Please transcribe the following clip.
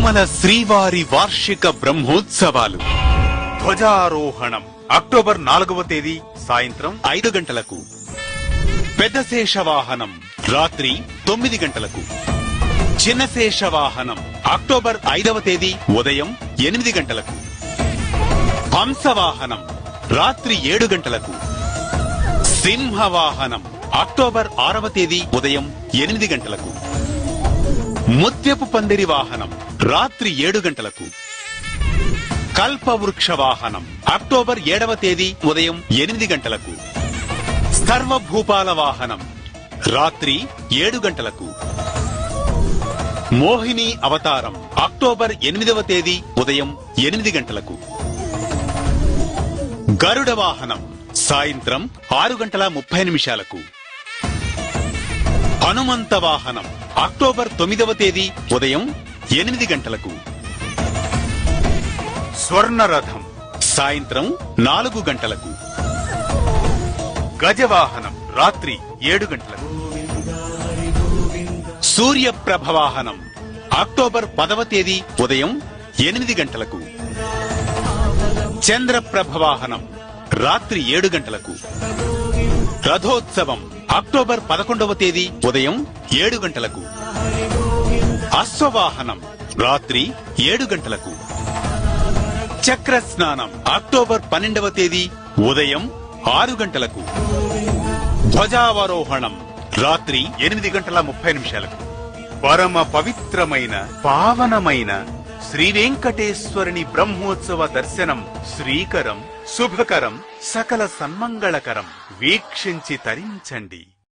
తిరుమల శ్రీవారి వార్షిక బ్రహ్మోత్సవాలు. ధ్వజారోహణం అక్టోబర్ 4వ తేదీ సాయంత్రం 5 గంటలకు. పెద్ద శేషవాహనం రాత్రి 9 గంటలకు. చిన్న శేషవాహనం అక్టోబర్ 5వ తేదీ ఉదయం 8 గంటలకు. హంసవాహనం రాత్రి 7 గంటలకు. సింహవాహనం అక్టోబర్ 6వ తేదీ ఉదయం 8 గంటలకు. ముత్యపు పందిరి వాహనం రాత్రి 7 గంటలకు. కల్పవృక్ష వాహనం అక్టోబర్ 7వ తేదీ ఉదయం 8 గంటలకు. సర్వభూపాల వాహనం రాత్రి 7 గంటలకు. మోహిని అవతారం అక్టోబర్ 8వ తేదీ ఉదయం 8 గంటలకు. గరుడ వాహనం సాయంత్రం 6:30 హనుమంత వాహనం అక్టోబర్ 9వ తేదీ ఉదయం 8 గంటలకు. స్వర్ణరథం సాయంత్రం 4 గంటలకు. గజవాహనం రాత్రి 7 గంటలకు. సూర్యప్రభ వాహనం అక్టోబర్ 10వ తేదీ ఉదయం 8 గంటలకు. చంద్రప్రభ వాహనం రాత్రి 7 గంటలకు. రథోత్సవం అక్టోబర్ 11వ తేదీ ఉదయం 7 గంటలకు. అశ్వవాహనం రాత్రి 7 గంటలకు. చక్ర స్నానం అక్టోబర్ 12వ తేదీ ఉదయం 6 గంటలకు. ధ్వజావరోహణం రాత్రి 8:30 పరమ పవిత్రమైన పావనమైన శ్రీ వెంకటేశ్వరుని బ్రహ్మోత్సవ దర్శనం శ్రీకరం, శుభకరం, సకల సన్మంగళకరం. వీక్షించి తరించండి.